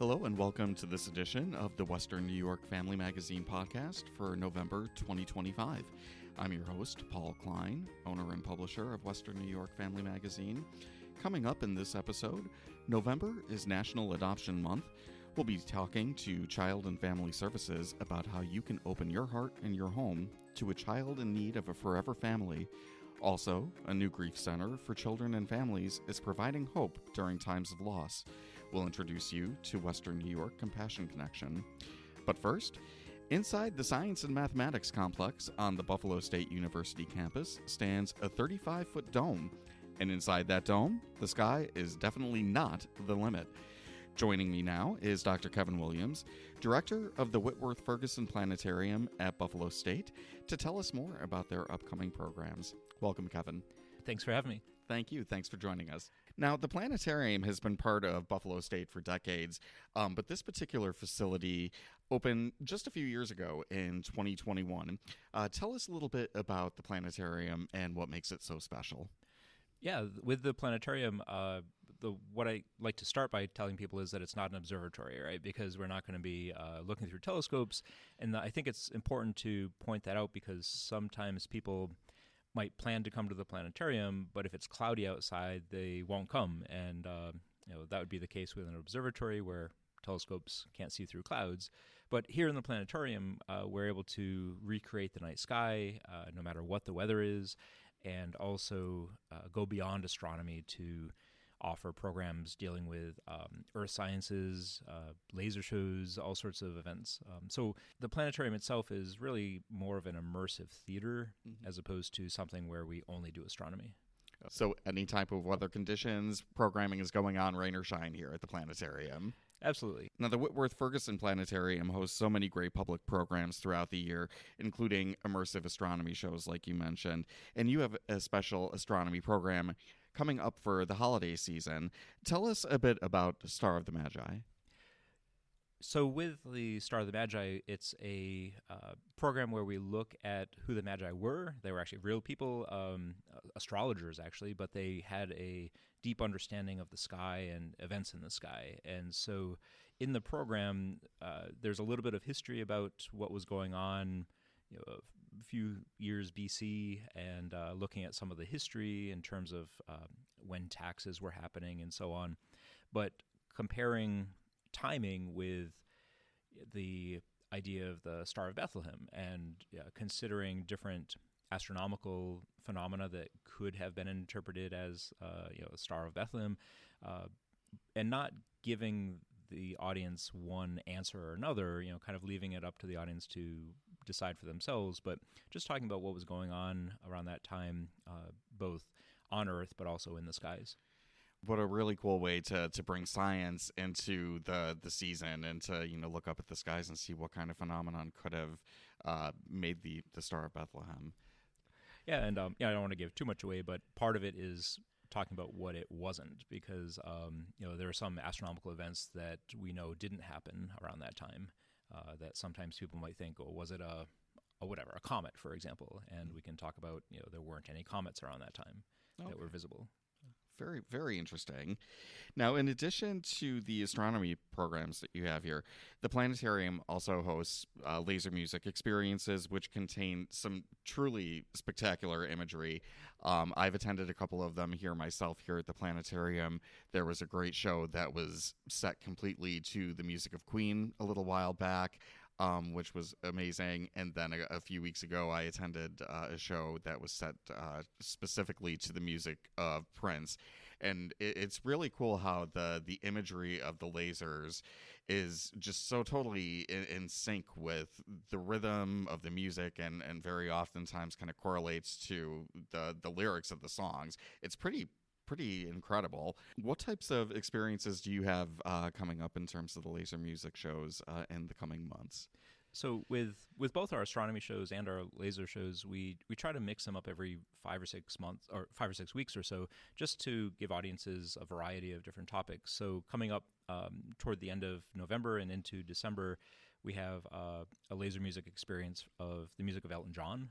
Hello and welcome to this edition of the Western New York Family Magazine podcast for November 2025. I'm your host, Paul Klein, owner and publisher of Western New York Family Magazine. Coming up in this episode, November is National Adoption Month. We'll be talking to Child and Family Services about how you can open your heart and your home to a child in need of a forever family. Also, a new grief center for children and families is providing hope during times of loss. We'll introduce you to Western New York Compassion Connection. But first, inside the Science and Mathematics Complex on the Buffalo State University campus stands a 35-foot dome. And inside that dome, the sky is definitely not the limit. Joining me now is Dr. Kevin Williams, director of the Whitworth Ferguson Planetarium at Buffalo State, to tell us more about their upcoming programs. Welcome, Kevin. Thanks for having me. Thank you. Thanks for joining us. Now, the planetarium has been part of Buffalo State for decades, but this particular facility opened just a few years ago in 2021. Tell us a little bit about the planetarium and what makes it so special. Yeah, with the planetarium, what I like to start by telling people is that it's not an observatory, right? Because we're not going to be looking through telescopes. And I think it's important to point that out because sometimes people might plan to come to the planetarium, but if it's cloudy outside, they won't come. And that would be the case with an observatory where telescopes can't see through clouds. But here in the planetarium, we're able to recreate the night sky no matter what the weather is, and also go beyond astronomy to offer programs dealing with earth sciences, laser shows, all sorts of events. So the planetarium itself is really more of an immersive theater as opposed to something where we only do astronomy. So any type of weather conditions, programming is going on, rain or shine here at the planetarium. Absolutely. Now, the Whitworth Ferguson Planetarium hosts so many great public programs throughout the year, including immersive astronomy shows like you mentioned. And you have a special astronomy program coming up for the holiday season. Tell us a bit about Star of the Magi. So with the Star of the Magi, it's a program where we look at who the Magi were. They were actually real people, astrologers actually, but they had a deep understanding of the sky and events in the sky. And so in the program, there's a little bit of history about what was going on a few years BC and looking at some of the history in terms of when taxes were happening and so on. But comparing timing with the idea of the Star of Bethlehem and considering different astronomical phenomena that could have been interpreted as a Star of Bethlehem, and not giving the audience one answer or another, kind of leaving it up to the audience to decide for themselves, but just talking about what was going on around that time, both on Earth but also in the skies. What a really cool way to bring science into the season and to look up at the skies and see what kind of phenomenon could have made the Star of Bethlehem. Yeah, and I don't want to give too much away, but part of it is talking about what it wasn't, because there are some astronomical events that we know didn't happen around that time. That sometimes people might think, oh, was it a comet, for example? And we can talk about there weren't any comets around that time that were visible. Very, very interesting. Now, in addition to the astronomy programs that you have here, the planetarium also hosts laser music experiences, which contain some truly spectacular imagery. I've attended a couple of them here myself here at the planetarium. There was a great show that was set completely to the music of Queen a little while back. Which was amazing. And then a few weeks ago, I attended a show that was set specifically to the music of Prince. And it's really cool how the imagery of the lasers is just so totally in sync with the rhythm of the music and very oftentimes kind of correlates to the lyrics of the songs. It's pretty incredible. What types of experiences do you have coming up in terms of the laser music shows in the coming months? So with both our astronomy shows and our laser shows, we try to mix them up every 5 or 6 months or 5 or 6 weeks or so, just to give audiences a variety of different topics. So coming up toward the end of November and into December, we have a laser music experience of the music of Elton John,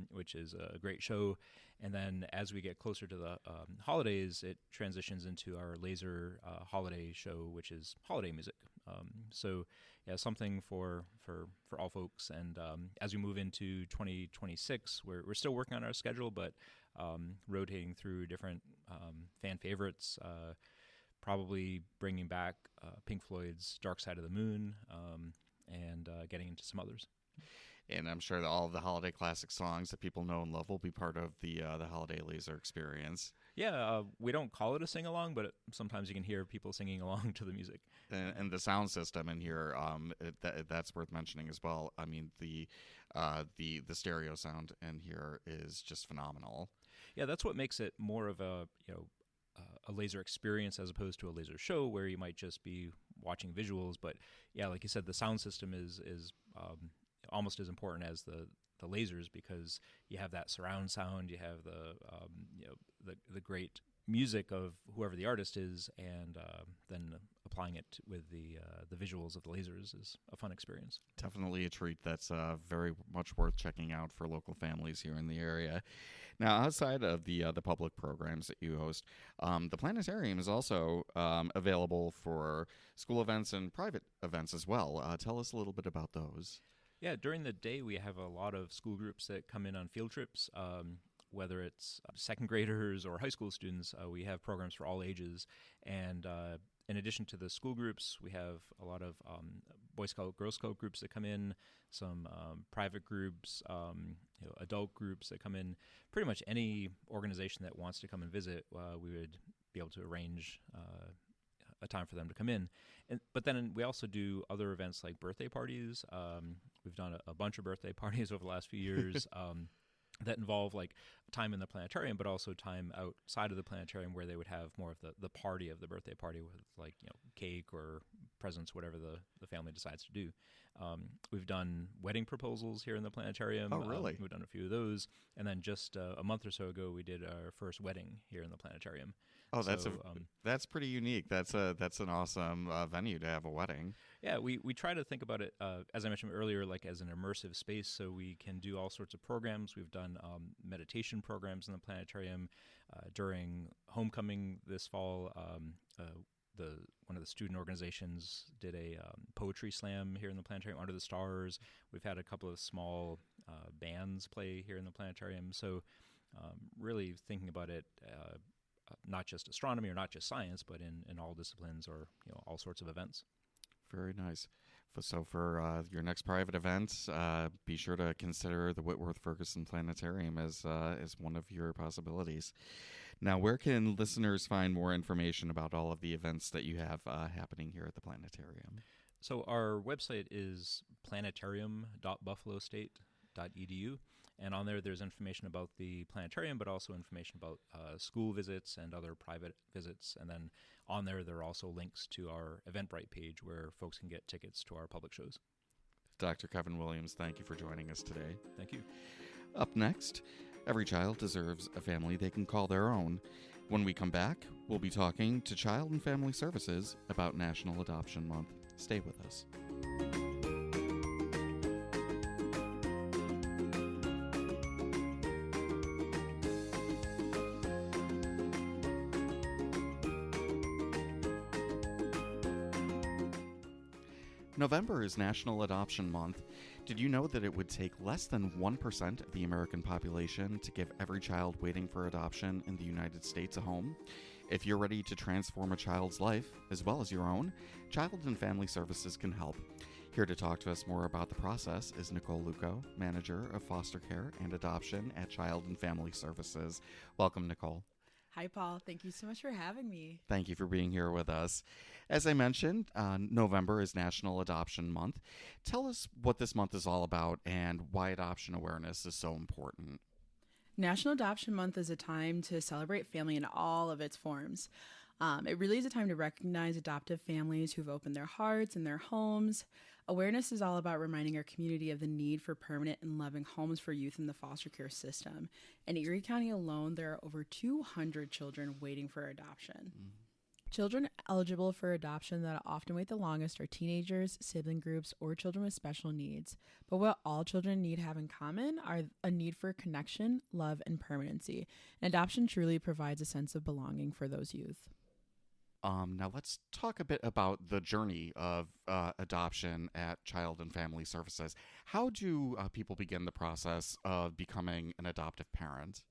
which is a great show. And then as we get closer to the holidays, it transitions into our laser holiday show, which is holiday music. So yeah, something for all folks. And as we move into 2026, we're still working on our schedule, but rotating through different fan favorites, probably bringing back Pink Floyd's Dark Side of the Moon, and getting into some others. And I'm sure that all of the holiday classic songs that people know and love will be part of the holiday laser experience. Yeah, we don't call it a sing-along, but sometimes you can hear people singing along to the music. And the sound system in here, that's worth mentioning as well. I mean, the stereo sound in here is just phenomenal. Yeah, that's what makes it more of a a laser experience as opposed to a laser show where you might just be watching visuals. But yeah, like you said, the sound system is almost as important as the lasers, because you have that surround sound, you have the great music of whoever the artist is, and then applying it with the visuals of the lasers is a fun experience. Definitely a treat that's very much worth checking out for local families here in the area. Now, outside of the public programs that you host, the planetarium is also available for school events and private events as well. Tell us a little bit about those. Yeah, during the day we have a lot of school groups that come in on field trips, whether it's second graders or high school students. We have programs for all ages, and in addition to the school groups, we have a lot of Boy Scout, Girl Scout groups that come in, some private groups, adult groups that come in. Pretty much any organization that wants to come and visit, we would be able to arrange a time for them to come in. But then we also do other events like birthday parties. We've done a bunch of birthday parties over the last few years that involve like time in the planetarium, but also time outside of the planetarium where they would have more of the party of the birthday party with like cake or presents, whatever the family decides to do. We've done wedding proposals here in the planetarium. Oh, really? We've done a few of those. And then just a month or so ago, we did our first wedding here in the planetarium. Oh, that's pretty unique. That's an awesome venue to have a wedding. Yeah, we try to think about it, as I mentioned earlier, like as an immersive space, so we can do all sorts of programs. We've done meditation programs in the planetarium. During homecoming this fall, one of the student organizations did a poetry slam here in the planetarium under the stars. We've had a couple of small bands play here in the planetarium. So really thinking about it, not just astronomy or not just science, but in all disciplines or all sorts of events. Very nice. So for your next private event, be sure to consider the Whitworth Ferguson Planetarium as one of your possibilities. Now, where can listeners find more information about all of the events that you have happening here at the planetarium? So our website is planetarium.buffalostate.edu. And on there's information about the planetarium, but also information about school visits and other private visits. And then on there are also links to our Eventbrite page where folks can get tickets to our public shows. Dr. Kevin Williams, thank you for joining us today. Thank you. Up next, every child deserves a family they can call their own. When we come back, we'll be talking to Child and Family Services about National Adoption Month. Stay with us. November is National Adoption Month. Did you know that it would take less than 1% of the American population to give every child waiting for adoption in the United States a home? If you're ready to transform a child's life, as well as your own, Child and Family Services can help. Here to talk to us more about the process is Nicole Luco, Manager of Foster Care and Adoption at Child and Family Services. Welcome, Nicole. Hi, Paul. Thank you so much for having me. Thank you for being here with us. As I mentioned, November is National Adoption Month. Tell us what this month is all about and why adoption awareness is so important. National Adoption Month is a time to celebrate family in all of its forms. It really is a time to recognize adoptive families who've opened their hearts and their homes. Awareness is all about reminding our community of the need for permanent and loving homes for youth in the foster care system. In Erie County alone, there are over 200 children waiting for adoption. Children eligible for adoption that often wait the longest are teenagers, sibling groups, or children with special needs. But what all children need have in common are a need for connection, love, and permanency. And adoption truly provides a sense of belonging for those youth. Now let's talk a bit about the journey of adoption at Child and Family Services. How do people begin the process of becoming an adoptive parent?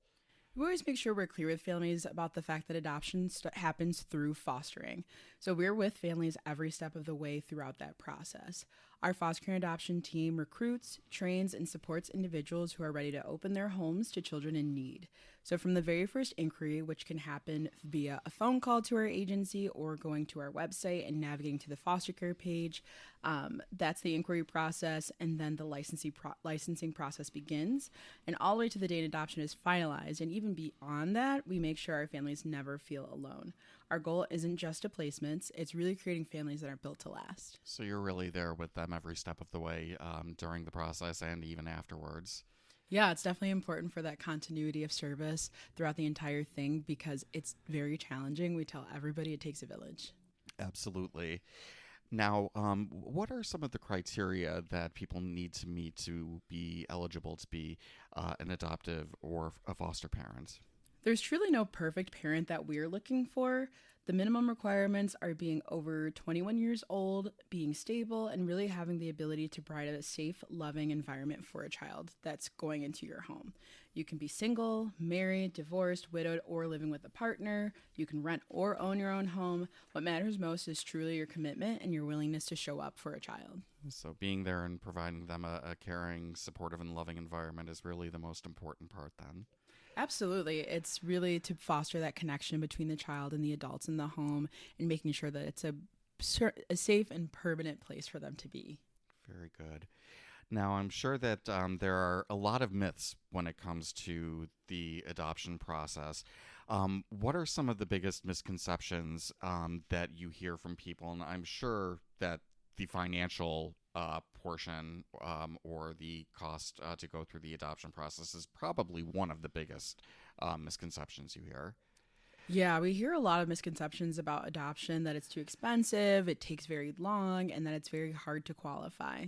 We always make sure we're clear with families about the fact that adoption happens through fostering. So we're with families every step of the way throughout that process. Our foster care and adoption team recruits, trains, and supports individuals who are ready to open their homes to children in need. So from the very first inquiry, which can happen via a phone call to our agency or going to our website and navigating to the foster care page, that's the inquiry process, and then the licensing process begins, and all the way to the day an adoption is finalized. And even beyond that, we make sure our families never feel alone. Our goal isn't just a placements, it's really creating families that are built to last. So you're really there with them every step of the way during the process and even afterwards. Yeah, it's definitely important for that continuity of service throughout the entire thing because it's very challenging. We tell everybody it takes a village. Absolutely. Now, what are some of the criteria that people need to meet to be eligible to be an adoptive or a foster parent? There's truly no perfect parent that we're looking for. The minimum requirements are being over 21 years old, being stable, and really having the ability to provide a safe, loving environment for a child that's going into your home. You can be single, married, divorced, widowed, or living with a partner. You can rent or own your own home. What matters most is truly your commitment and your willingness to show up for a child. So being there and providing them a caring, supportive, and loving environment is really the most important part then. Absolutely. It's really to foster that connection between the child and the adults in the home and making sure that it's a safe and permanent place for them to be. Very good. Now, I'm sure that there are a lot of myths when it comes to the adoption process. What are some of the biggest misconceptions that you hear from people? And I'm sure that the financial portion or the cost to go through the adoption process is probably one of the biggest misconceptions you hear. Yeah, we hear a lot of misconceptions about adoption, that it's too expensive, it takes very long, and that it's very hard to qualify.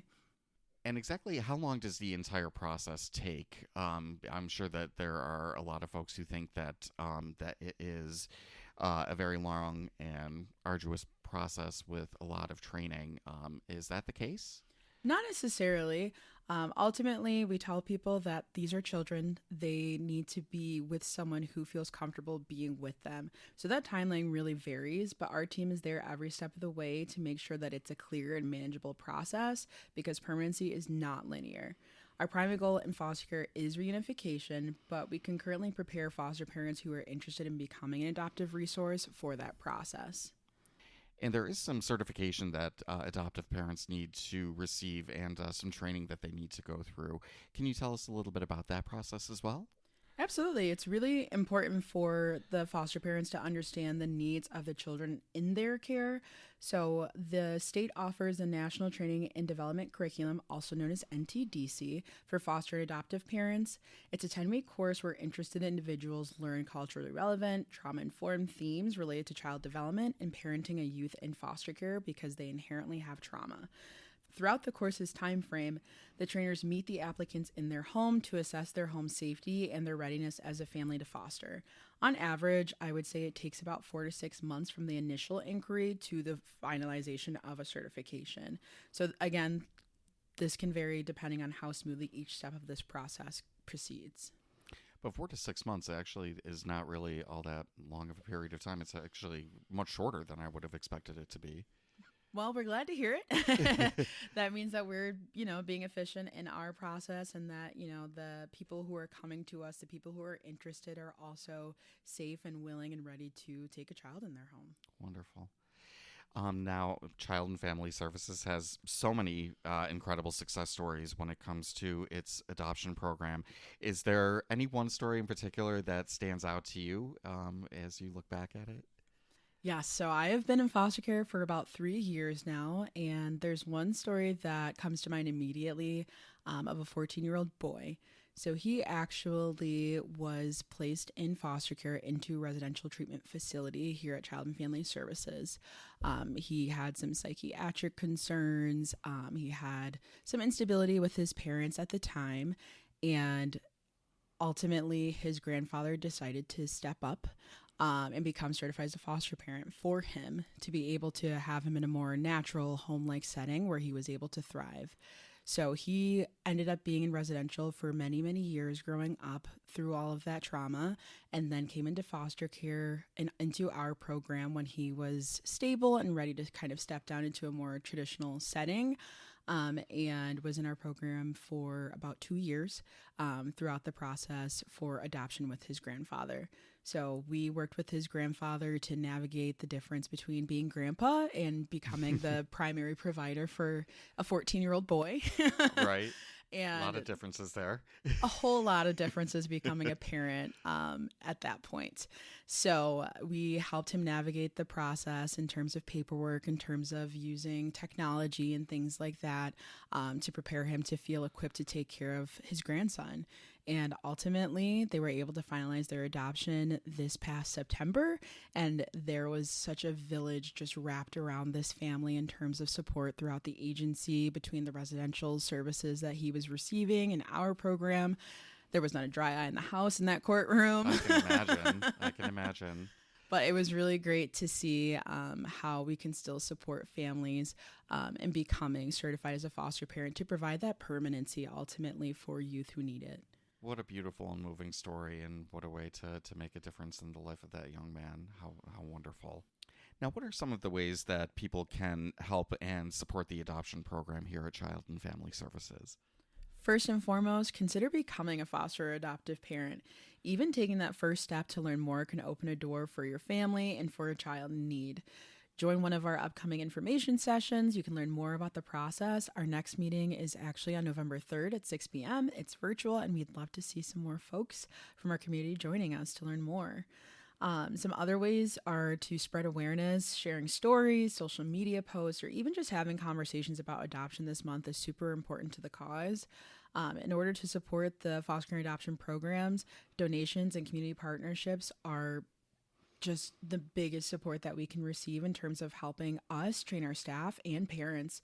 And exactly how long does the entire process take? I'm sure that there are a lot of folks who think that that it is a very long and arduous process with a lot of training. Is that the case? Not necessarily. Ultimately, we tell people that these are children. They need to be with someone who feels comfortable being with them. So that timeline really varies, but our team is there every step of the way to make sure that it's a clear and manageable process because permanency is not linear. Our primary goal in foster care is reunification, but we can currently prepare foster parents who are interested in becoming an adoptive resource for that process. And there is some certification that adoptive parents need to receive and some training that they need to go through. Can you tell us a little bit about that process as well? Absolutely. It's really important for the foster parents to understand the needs of the children in their care. So the state offers a National Training and Development Curriculum, also known as NTDC, for foster and adoptive parents. It's a 10-week course where interested individuals learn culturally relevant, trauma-informed themes related to child development and parenting a youth in foster care because they inherently have trauma. Throughout the course's time frame, the trainers meet the applicants in their home to assess their home safety and their readiness as a family to foster. On average, I would say it takes about 4 to 6 months from the initial inquiry to the finalization of a certification. So again, this can vary depending on how smoothly each step of this process proceeds. But 4 to 6 months actually is not really all that long of a period of time. It's actually much shorter than I would have expected it to be. Well, we're glad to hear it. That means that we're, being efficient in our process and that, the people who are coming to us, the people who are interested are also safe and willing and ready to take a child in their home. Wonderful. Now, Child and Family Services has so many incredible success stories when it comes to its adoption program. Is there any one story in particular that stands out to you as you look back at it? Yeah, so I have been in foster care for about 3 years now, and there's one story that comes to mind immediately of a 14-year-old boy. So he actually was placed in foster care into a residential treatment facility here at Child and Family Services. He had some psychiatric concerns. He had some instability with his parents at the time, and ultimately his grandfather decided to step up and become certified as a foster parent for him to be able to have him in a more natural home-like setting where he was able to thrive. So he ended up being in residential for many, many years growing up through all of that trauma, and then came into foster care and into our program when he was stable and ready to kind of step down into a more traditional setting. And was in our program for about 2 years throughout the process for adoption with his grandfather. So we worked with his grandfather to navigate the difference between being grandpa and becoming the primary provider for a 14-year-old boy. Right. And a lot of differences there. A whole lot of differences becoming a parent at that point. So we helped him navigate the process in terms of paperwork, in terms of using technology and things like that to prepare him to feel equipped to take care of his grandson. And ultimately, they were able to finalize their adoption this past September. And there was such a village just wrapped around this family in terms of support throughout the agency between the residential services that he was receiving and our program. There was not a dry eye in the house in that courtroom. I can imagine. But it was really great to see how we can still support families in becoming certified as a foster parent to provide that permanency ultimately for youth who need it. What a beautiful and moving story, and what a way to make a difference in the life of that young man. How wonderful. Now, what are some of the ways that people can help and support the adoption program here at Child and Family Services? First and foremost, consider becoming a foster or adoptive parent. Even taking that first step to learn more can open a door for your family and for a child in need. Join one of our upcoming information sessions. You can learn more about the process. Our next meeting is actually on November 3rd at 6 p.m. It's virtual, and we'd love to see some more folks from our community joining us to learn more. Some other ways are to spread awareness, sharing stories, social media posts, or even just having conversations about adoption this month is super important to the cause. In order to support the foster and adoption programs, donations and community partnerships are just the biggest support that we can receive in terms of helping us train our staff and parents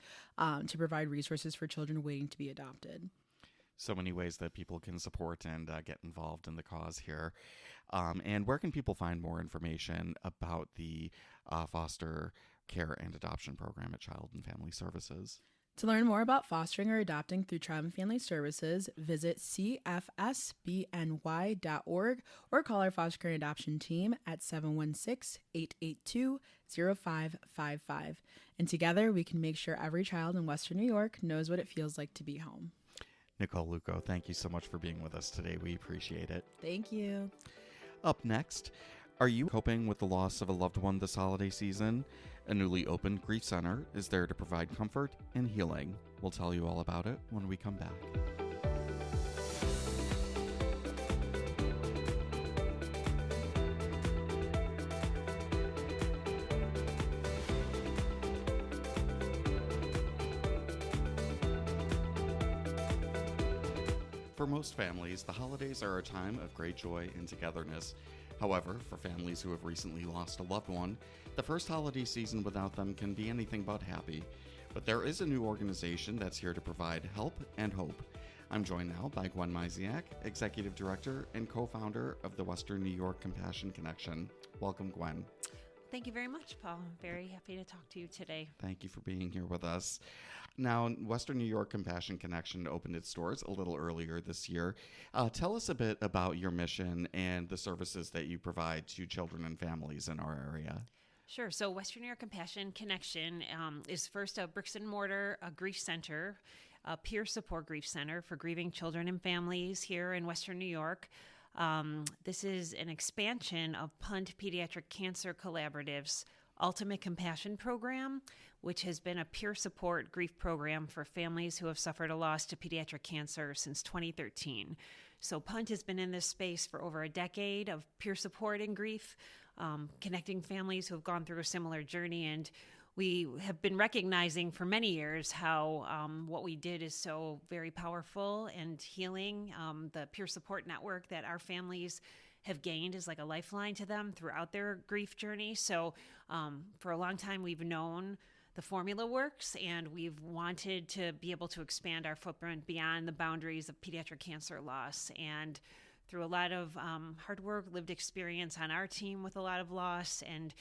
to provide resources for children waiting to be adopted. So many ways that people can support and get involved in the cause here. And where can people find more information about the foster care and adoption program at Child and Family Services? To learn more about fostering or adopting through Child and Family Services, visit cfsbny.org or call our foster care and adoption team at 716-882-0555. And together we can make sure every child in Western New York knows what it feels like to be home. Nicole Luco, thank you so much for being with us today. We appreciate it. Thank you. Up next, are you coping with the loss of a loved one this holiday season? A newly opened grief center is there to provide comfort and healing. We'll tell you all about it when we come back. For most families, the holidays are a time of great joy and togetherness. However, for families who have recently lost a loved one, the first holiday season without them can be anything but happy. But there is a new organization that's here to provide help and hope. I'm joined now by Gwen Myziak, Executive Director and co-founder of the Western New York Compassion Connection. Welcome, Gwen. Thank you very much, Paul. I'm very happy to talk to you today. Thank you for being here with us. Now, Western New York Compassion Connection opened its doors a little earlier this year. Tell us a bit about your mission and the services that you provide to children and families in our area. Sure. So Western New York Compassion Connection is first a bricks and mortar grief center, a peer support grief center for grieving children and families here in Western New York. This is an expansion of Punt Pediatric Cancer Collaborative's Ultimate Compassion Program, which has been a peer support grief program for families who have suffered a loss to pediatric cancer since 2013. So Punt has been in this space for over a decade of peer support in grief, connecting families who have gone through a similar journey. And we have been recognizing for many years how what we did is so very powerful and healing. The peer support network that our families have gained is like a lifeline to them throughout their grief journey. So for a long time, we've known the formula works, and we've wanted to be able to expand our footprint beyond the boundaries of pediatric cancer loss. And through a lot of hard work, lived experience on our team with a lot of loss, and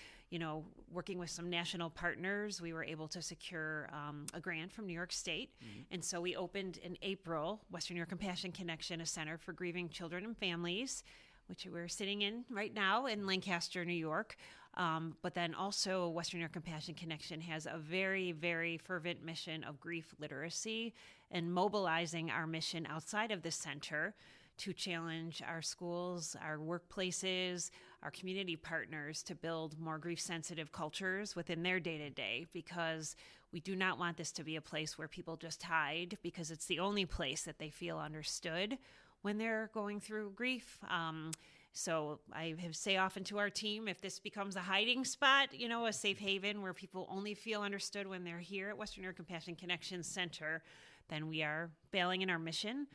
working with some national partners, we were able to secure a grant from New York State. And so we opened in April Western New York Compassion Connection, a center for grieving children and families, which we're sitting in right now in Lancaster, New York. But then also Western New York Compassion Connection has a very, very fervent mission of grief literacy and mobilizing our mission outside of the center to challenge our schools, our workplaces, our community partners to build more grief-sensitive cultures within their day-to-day, because we do not want this to be a place where people just hide because it's the only place that they feel understood when they're going through grief. So I say often to our team, if this becomes a hiding spot, a safe haven where people only feel understood when they're here at Western New York Compassion Connection Center, then we are failing in our mission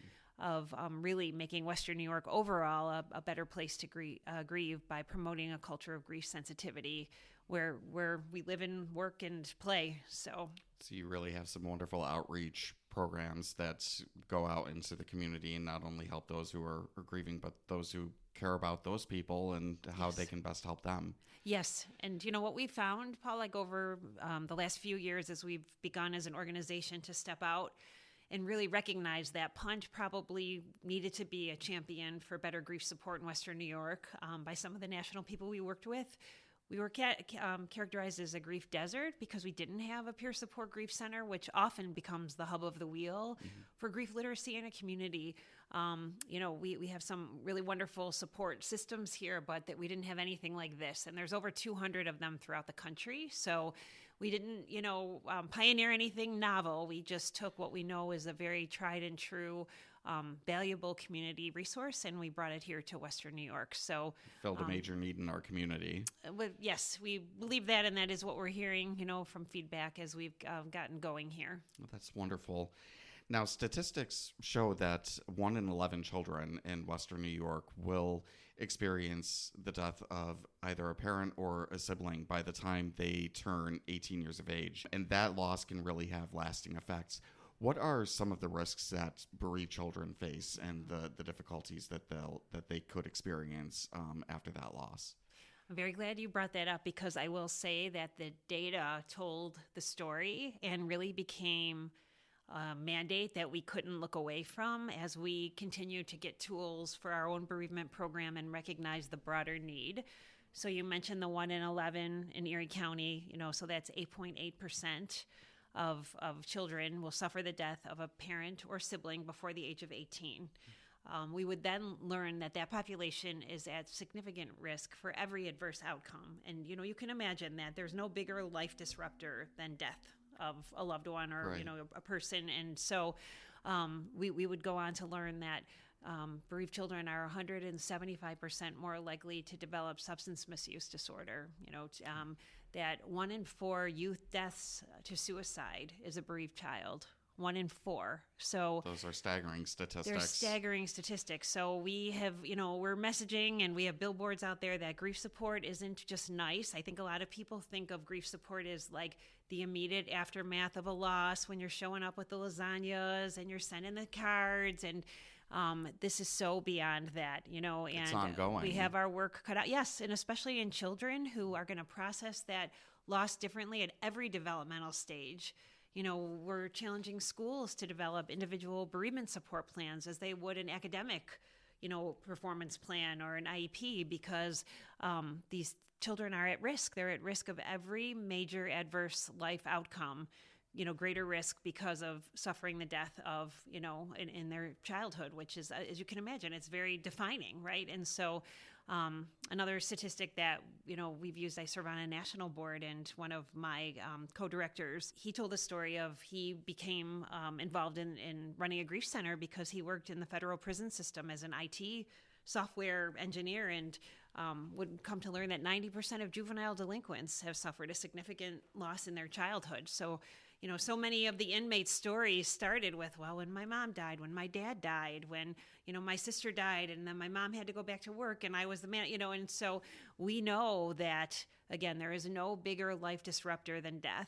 of really making Western New York overall a better place to grieve by promoting a culture of grief sensitivity where we live and work and play. So you really have some wonderful outreach programs that go out into the community and not only help those who are grieving, but those who care about those people and how they can best help them. Yes. And what we found, Paul, like over the last few years as we've begun as an organization to step out and really recognize that Punch probably needed to be a champion for better grief support in Western New York by some of the national people we worked with. We were characterized as a grief desert because we didn't have a peer support grief center, which often becomes the hub of the wheel for grief literacy in a community. We have some really wonderful support systems here, but that we didn't have anything like this. And there's over 200 of them throughout the country. So we didn't, pioneer anything novel. We just took what we know is a very tried and true valuable community resource, and we brought it here to Western New York. So filled a major need in our community. Yes, we believe that, and that is what we're hearing, from feedback as we've gotten going here. Well, that's wonderful. Now, statistics show that 1 in 11 children in Western New York will experience the death of either a parent or a sibling by the time they turn 18 years of age, and that loss can really have lasting effects. What are some of the risks that bereaved children face and the difficulties that they could experience after that loss? I'm very glad you brought that up, because I will say that the data told the story and really became a mandate that we couldn't look away from as we continue to get tools for our own bereavement program and recognize the broader need. So you mentioned the 1 in 11 in Erie County, so that's 8.8%. Of children will suffer the death of a parent or sibling before the age of 18. We would then learn that population is at significant risk for every adverse outcome. And, you can imagine that there's no bigger life disruptor than death of a loved one or, right. A person. And so we would go on to learn that bereaved children are 175% more likely to develop substance misuse disorder, that 1 in 4 youth deaths to suicide is a bereaved child. 1 in 4. So those are staggering statistics. They're staggering statistics. So we have, we're messaging and we have billboards out there that grief support isn't just nice. I think a lot of people think of grief support as like the immediate aftermath of a loss when you're showing up with the lasagnas and you're sending the cards, and this is so beyond that, and it's ongoing. We have our work cut out. Yes, and especially in children who are going to process that loss differently at every developmental stage. We're challenging schools to develop individual bereavement support plans as they would an academic, performance plan or an IEP, because these children are at risk. They're at risk of every major adverse life outcome. Greater risk because of suffering the death of, in their childhood, which is, as you can imagine, it's very defining, right? And so another statistic that, we've used, I serve on a national board, and one of my co-directors, he told the story of he became involved in running a grief center because he worked in the federal prison system as an IT software engineer, and would come to learn that 90% of juvenile delinquents have suffered a significant loss in their childhood. So, so many of the inmates' stories started with, well, when my mom died, when my dad died, when, my sister died, and then my mom had to go back to work, and I was the man, and so we know that, again, there is no bigger life disruptor than death.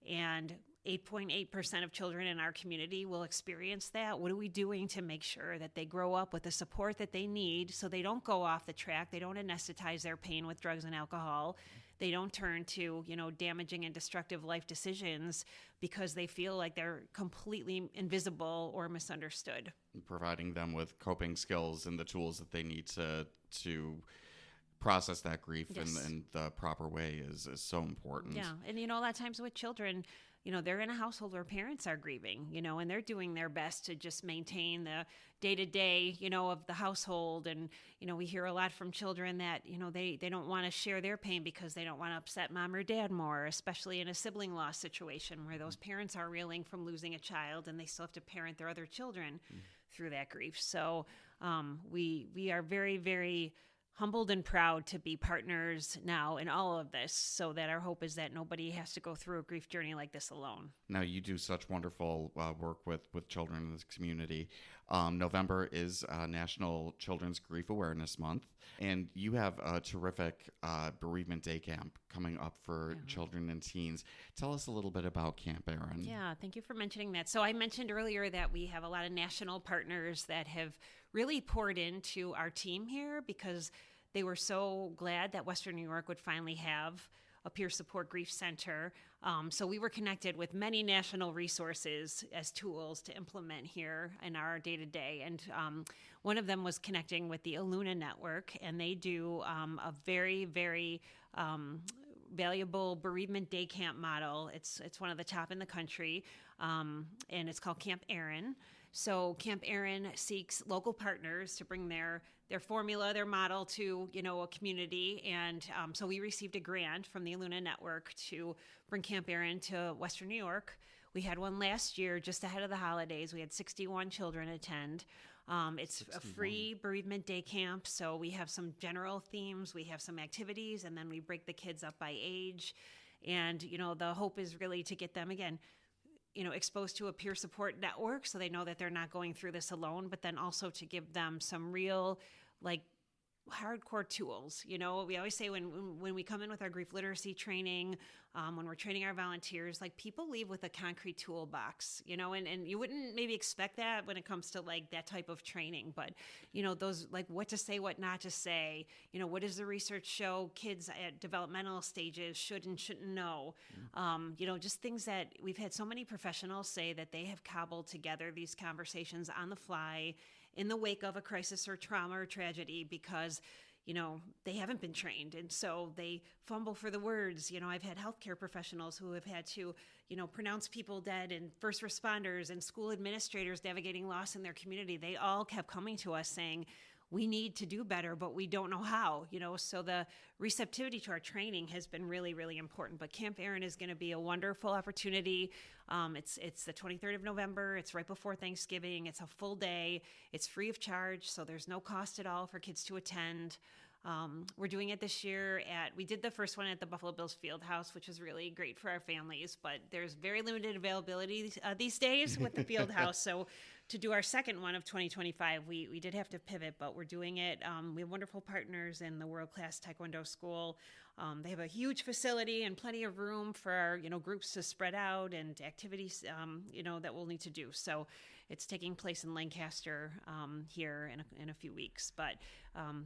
And 8.8% of children in our community will experience that. What are we doing to make sure that they grow up with the support that they need so they don't go off the track, they don't anesthetize their pain with drugs and alcohol, they don't turn to, damaging and destructive life decisions because they feel like they're completely invisible or misunderstood. Providing them with coping skills and the tools that they need to process that grief in the proper way is so important. Yeah. And, a lot of times with children, they're in a household where parents are grieving, and they're doing their best to just maintain the day-to-day, of the household. And, we hear a lot from children that, they don't want to share their pain because they don't want to upset mom or dad more, especially in a sibling loss situation where those parents are reeling from losing a child and they still have to parent their other children through that grief. So we are very, very humbled and proud to be partners now in all of this, so that our hope is that nobody has to go through a grief journey like this alone. Now, you do such wonderful work with children in this community. November is National Children's Grief Awareness Month, and you have a terrific bereavement day camp coming up for children and teens. Tell us a little bit about Camp Aaron. Yeah, thank you for mentioning that. So I mentioned earlier that we have a lot of national partners that have really poured into our team here because they were so glad that Western New York would finally have a peer support grief center. So we were connected with many national resources as tools to implement here in our day-to-day. And one of them was connecting with the Aluna Network, and they do a very, very valuable bereavement day camp model. It's one of the top in the country, and it's called Camp Aaron. So Camp Aaron seeks local partners to bring their formula, their model to, a community. And so we received a grant from the Aluna Network to bring Camp Aaron to Western New York. We had one last year just ahead of the holidays. We had 61 children attend. It's 61. A free bereavement day camp. So we have some general themes, we have some activities, and then we break the kids up by age. And, the hope is really to get them, again, exposed to a peer support network so they know that they're not going through this alone, but then also to give them some real, hardcore tools. We always say when we come in with our grief literacy training, when we're training our volunteers, people leave with a concrete toolbox, and you wouldn't maybe expect that when it comes to that type of training, but those what to say, what not to say, what does the research show kids at developmental stages should and shouldn't know, just things that we've had so many professionals say that they have cobbled together these conversations on the fly in the wake of a crisis or trauma or tragedy because, they haven't been trained. And so they fumble for the words. I've had healthcare professionals who have had to, pronounce people dead, and first responders and school administrators navigating loss in their community. They all kept coming to us saying, we need to do better, but we don't know how, so the receptivity to our training has been really, really important. But Camp Aaron is going to be a wonderful opportunity. It's the 23rd of November. It's right before Thanksgiving. It's a full day. It's free of charge, so there's no cost at all for kids to attend. We're doing it this year we did the first one at the Buffalo Bills Fieldhouse, which is really great for our families, but there's very limited availability these days with the Fieldhouse. So to do our second one of 2025, we did have to pivot, but we're doing it. We have wonderful partners in the world-class Taekwondo school. They have a huge facility and plenty of room for our, groups to spread out and activities, that we'll need to do. So it's taking place in Lancaster here in a few weeks. But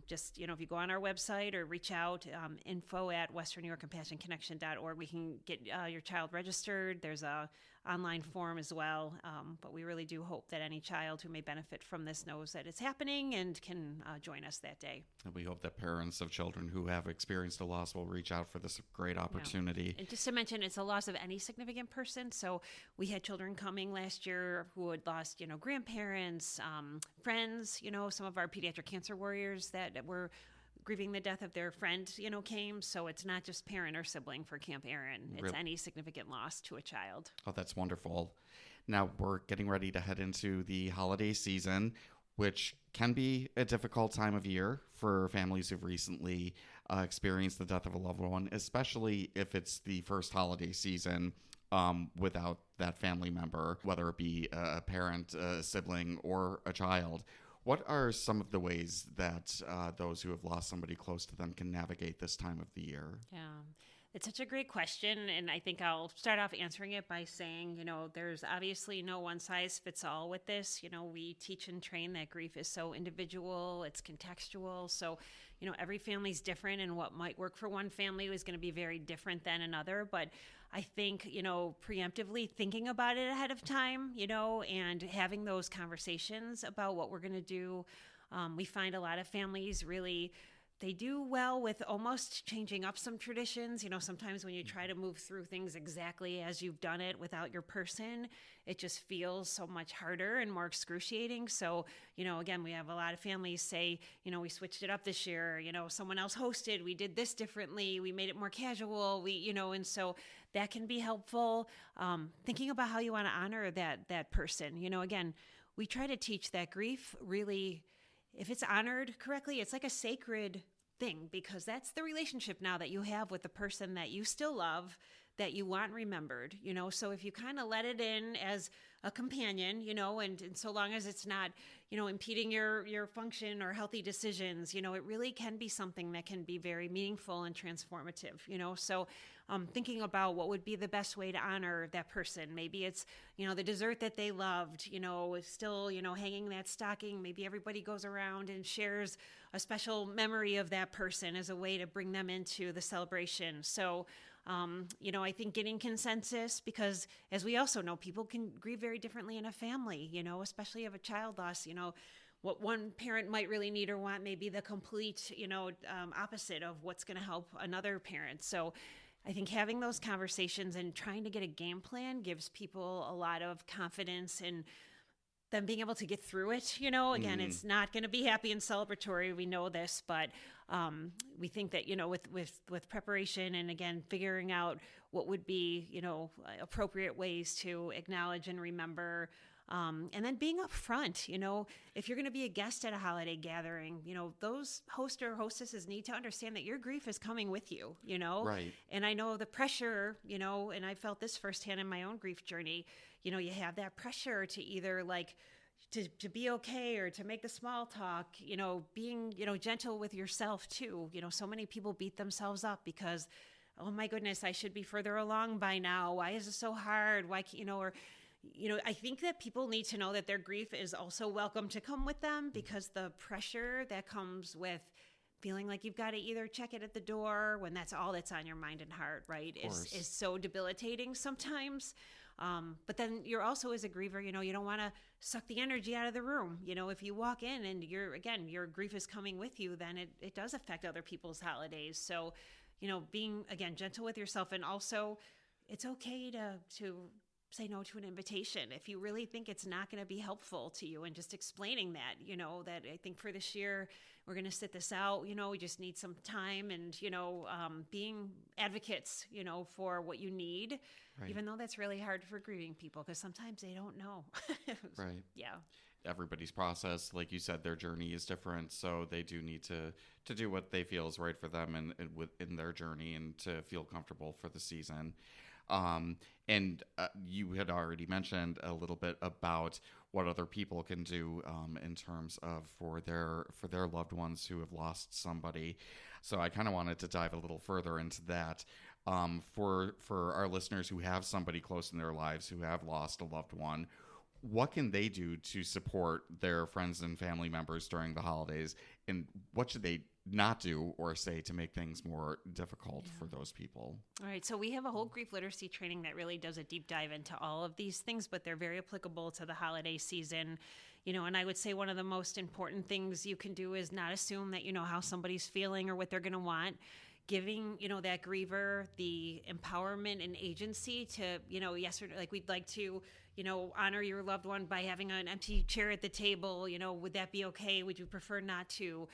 just, if you go on our website or reach out, info@westernnewyorkcompassionconnection.org, we can get your child registered. There's a online form as well. But we really do hope that any child who may benefit from this knows that it's happening and can join us that day. And we hope that parents of children who have experienced a loss will reach out for this great opportunity. Yeah. And just to mention, it's a loss of any significant person. So we had children coming last year who had lost, grandparents, friends, some of our pediatric cancer warriors that were grieving the death of their friend, came. So it's not just parent or sibling for Camp Aaron. It's any significant loss to a child. Oh, that's wonderful. Now we're getting ready to head into the holiday season, which can be a difficult time of year for families who've recently experienced the death of a loved one, especially if it's the first holiday season without that family member, whether it be a parent, a sibling, or a child. What are some of the ways that those who have lost somebody close to them can navigate this time of the year? Yeah. It's such a great question, and I think I'll start off answering it by saying, there's obviously no one size fits all with this. We teach and train that grief is so individual, it's contextual. So, every family's different, and what might work for one family is going to be very different than another. But I think, preemptively thinking about it ahead of time, and having those conversations about what we're going to do. We find a lot of families really, they do well with almost changing up some traditions. Sometimes when you try to move through things exactly as you've done it without your person, it just feels so much harder and more excruciating. So, again, we have a lot of families say, we switched it up this year, someone else hosted, we did this differently, we made it more casual, and so that can be helpful. Thinking about how you want to honor that person. Again, we try to teach that grief really, if it's honored correctly, it's like a sacred thing, because that's the relationship now that you have with the person that you still love, that you want remembered, so if you kind of let it in as a companion, and so long as it's not, impeding your function or healthy decisions, it really can be something that can be very meaningful and transformative, so thinking about what would be the best way to honor that person. Maybe it's, the dessert that they loved, is still, hanging that stocking. Maybe everybody goes around and shares a special memory of that person as a way to bring them into the celebration. So, I think getting consensus, because as we also know, people can grieve very differently in a family, especially of a child loss, what one parent might really need or want may be the complete, opposite of what's going to help another parent. So I think having those conversations and trying to get a game plan gives people a lot of confidence in them being able to get through it. Again, it's not going to be happy and celebratory. We know this, but we think that, with preparation and, again, figuring out what would be, appropriate ways to acknowledge and remember, and then being upfront, if you're going to be a guest at a holiday gathering, those host or hostesses need to understand that your grief is coming with you, Right. And I know the pressure, and I felt this firsthand in my own grief journey. You have that pressure to either to be okay or to make the small talk, being, gentle with yourself too. So many people beat themselves up because, oh my goodness, I should be further along by now. Why is it so hard? Why can't, I think that people need to know that their grief is also welcome to come with them, because the pressure that comes with feeling like you've got to either check it at the door when that's all that's on your mind and heart, right, is so debilitating sometimes. But then you're also, as a griever, you don't want to suck the energy out of the room. If you walk in and your grief is coming with you, then it does affect other people's holidays. So, being, again, gentle with yourself, and also it's okay to say no to an invitation if you really think it's not going to be helpful to you, and just explaining that, that I think for this year, we're going to sit this out, we just need some time, and, being advocates, for what you need, right. Even though that's really hard for grieving people, because sometimes they don't know. Right. Yeah. Everybody's process, like you said, their journey is different, so they do need to do what they feel is right for them and within their journey, and to feel comfortable for the season. And you had already mentioned a little bit about what other people can do in terms of for their loved ones who have lost somebody. So I kind of wanted to dive a little further into that. For our listeners who have somebody close in their lives who have lost a loved one, what can they do to support their friends and family members during the holidays, and what should they not do or say to make things more difficult for those people? All right. So we have a whole grief literacy training that really does a deep dive into all of these things, but they're very applicable to the holiday season. And I would say one of the most important things you can do is not assume that you know how somebody's feeling or what they're going to want. Giving, that griever the empowerment and agency to, yes, or like, we'd like to, honor your loved one by having an empty chair at the table. Would that be okay? Would you prefer not to?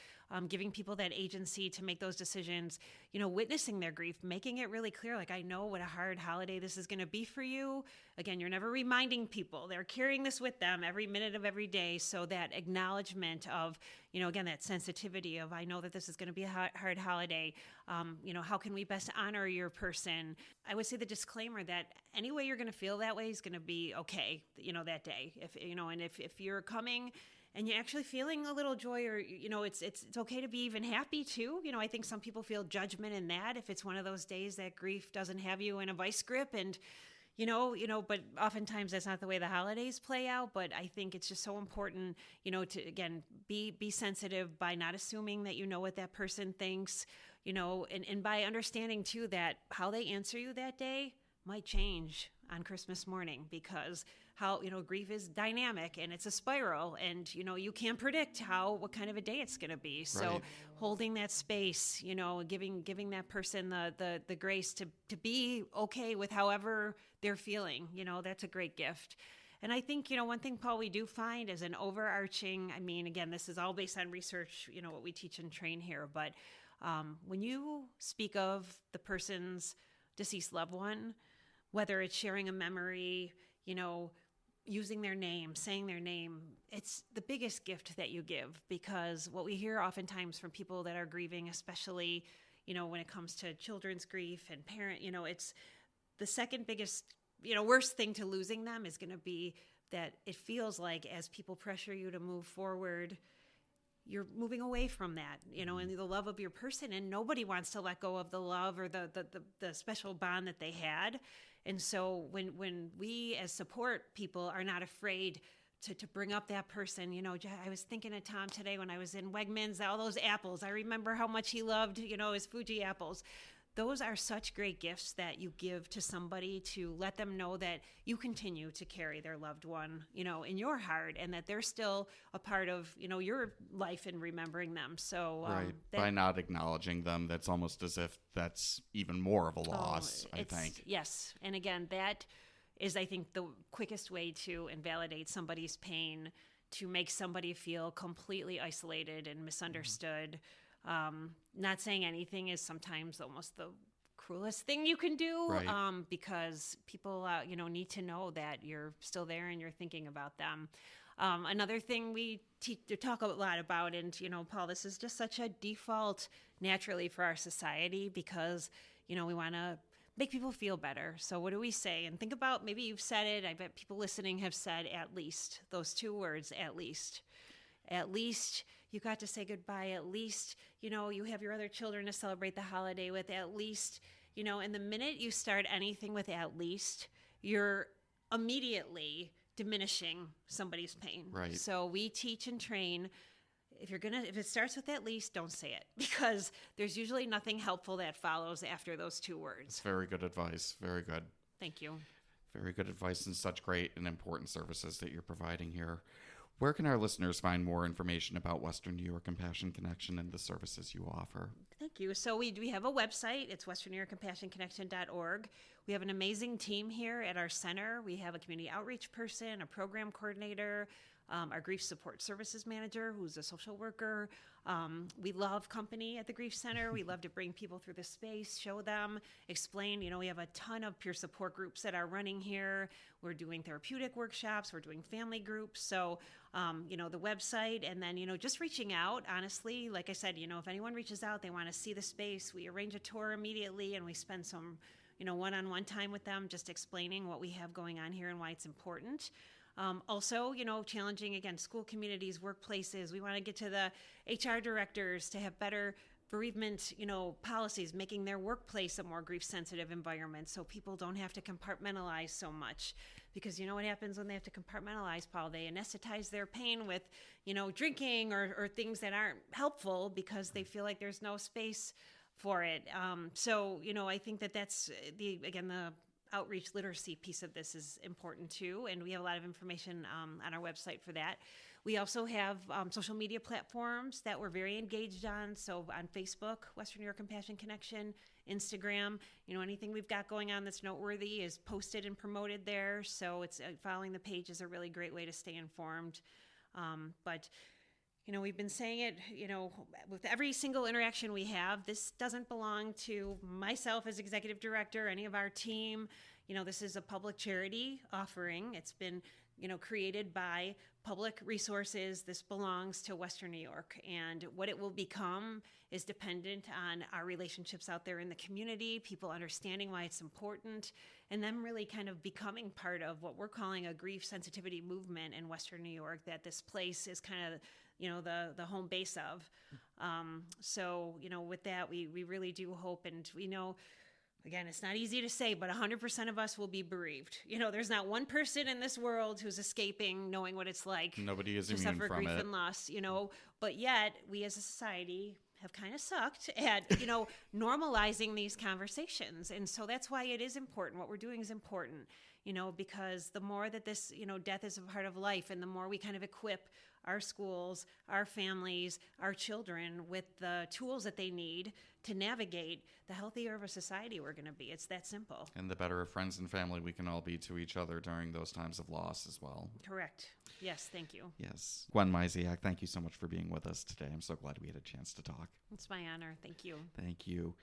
Giving people that agency to make those decisions, witnessing their grief, making it really clear, like, I know what a hard holiday this is going to be for you. Again, you're never reminding people. They're carrying this with them every minute of every day. So that acknowledgement of, again, that sensitivity of, I know that this is going to be a hard holiday. How can we best honor your person? I would say the disclaimer that any way you're going to feel that way is going to be okay, that day. If you're coming and you're actually feeling a little joy, or it's okay to be even happy too. I think some people feel judgment in that if it's one of those days that grief doesn't have you in a vice grip, and but oftentimes that's not the way the holidays play out. But I think it's just so important, to again be sensitive by not assuming that you know what that person thinks, and by understanding too that how they answer you that day might change on Christmas morning, because how grief is dynamic and it's a spiral, and you can't predict what kind of a day it's going to be. So Right. holding that space, giving that person the grace to be okay with however they're feeling, that's a great gift. And I think, one thing, Paul, we do find is an overarching, again, this is all based on research, what we teach and train here, but when you speak of the person's deceased loved one, whether it's sharing a memory, using their name, saying their name, it's the biggest gift that you give, because what we hear oftentimes from people that are grieving, especially, when it comes to children's grief and parent, it's the second biggest, worst thing to losing them is going to be that it feels like as people pressure you to move forward, you're moving away from that, and the love of your person, and nobody wants to let go of the love or the special bond that they had. And so when we as support people are not afraid to bring up that person, I was thinking of Tom today when I was in Wegmans, all those apples. I remember how much he loved, his Fuji apples. Those are such great gifts that you give to somebody to let them know that you continue to carry their loved one, in your heart, and that they're still a part of, your life and remembering them. So Right. By not acknowledging them, that's almost as if that's even more of a loss, I think. Yes. And again, that is, I think, the quickest way to invalidate somebody's pain, to make somebody feel completely isolated and misunderstood. Not saying anything is sometimes almost the cruelest thing you can do, Right. because people, need to know that you're still there and you're thinking about them. Another thing we talk a lot about, and, Paul, this is just such a default naturally for our society, because, we want to make people feel better. So what do we say? And think about, maybe you've said it, I bet people listening have said at least, those two words, at least. At least you got to say goodbye. At least, you have your other children to celebrate the holiday with. At least, and the minute you start anything with at least, you're immediately diminishing somebody's pain. Right. So we teach and train. If it starts with at least, don't say it, because there's usually nothing helpful that follows after those two words. It's very good advice. Very good. Thank you. Very good advice, and such great and important services that you're providing here. Where can our listeners find more information about Western New York Compassion Connection and the services you offer? Thank you. So we have a website. It's westernnewyorkcompassionconnection.org. We have an amazing team here at our center. We have a community outreach person, a program coordinator, our grief support services manager, who's a social worker. We love company at the Grief Center. We love to bring people through the space, show them, explain. We have a ton of peer support groups that are running here. We're doing therapeutic workshops. We're doing family groups. So, the website, and then, just reaching out, honestly. Like I said, if anyone reaches out, they want to see the space, we arrange a tour immediately, and we spend some, one-on-one time with them, just explaining what we have going on here and why it's important. Also, challenging, again, school communities, workplaces. We want to get to the HR directors to have better bereavement, policies, making their workplace a more grief-sensitive environment so people don't have to compartmentalize so much. Because what happens when they have to compartmentalize, Paul? They anesthetize their pain with, drinking or things that aren't helpful, because they feel like there's no space for it. So, I think that's the outreach literacy piece of this is important too, and we have a lot of information on our website for that. We also have social media platforms that we're very engaged on. So on Facebook, Western New York Compassion Connection, Instagram, anything we've got going on that's noteworthy is posted and promoted there. So it's following the page is a really great way to stay informed. But we've been saying it, with every single interaction we have, this doesn't belong to myself as executive director, any of our team. This is a public charity offering. It's been, created by public resources. This belongs to Western New York, and what it will become is dependent on our relationships out there in the community, people understanding why it's important, and them really kind of becoming part of what we're calling a grief sensitivity movement in Western New York, that this place is kind of, the home base of. So, with that, we really do hope, and we know, again, it's not easy to say, but 100% of us will be bereaved. There's not one person in this world who's escaping knowing what it's like Nobody is to immune suffer from grief it. and loss, but yet we as a society have kind of sucked at, normalizing these conversations. And so that's why it is important. What we're doing is important, because the more that this, death is a part of life, and the more we kind of equip our schools, our families, our children with the tools that they need to navigate, the healthier of a society we're going to be. It's that simple. And the better of friends and family we can all be to each other during those times of loss as well. Correct. Yes, thank you. Yes. Gwen Myziak, thank you so much for being with us today. I'm so glad we had a chance to talk. It's my honor. Thank you. Thank you.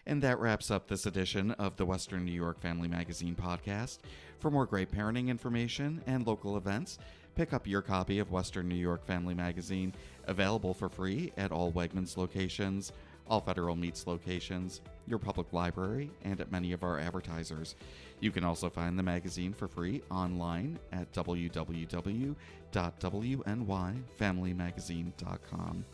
And that wraps up this edition of the Western New York Family Magazine podcast. For more great parenting information and local events, pick up your copy of Western New York Family Magazine, available for free at all Wegmans locations, all Federal Meats locations, your public library, and at many of our advertisers. You can also find the magazine for free online at www.wnyfamilymagazine.com.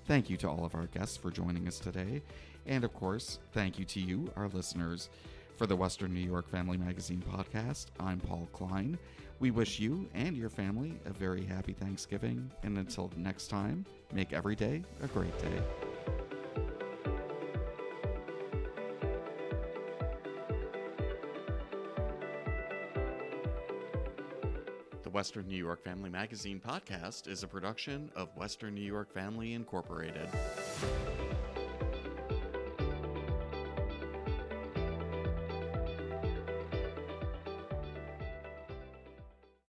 Thank you to all of our guests for joining us today. And of course, thank you to you, our listeners. For the Western New York Family Magazine podcast, I'm Paul Klein. We wish you and your family a very happy Thanksgiving. And until next time, make every day a great day. The Western New York Family Magazine podcast is a production of Western New York Family Incorporated.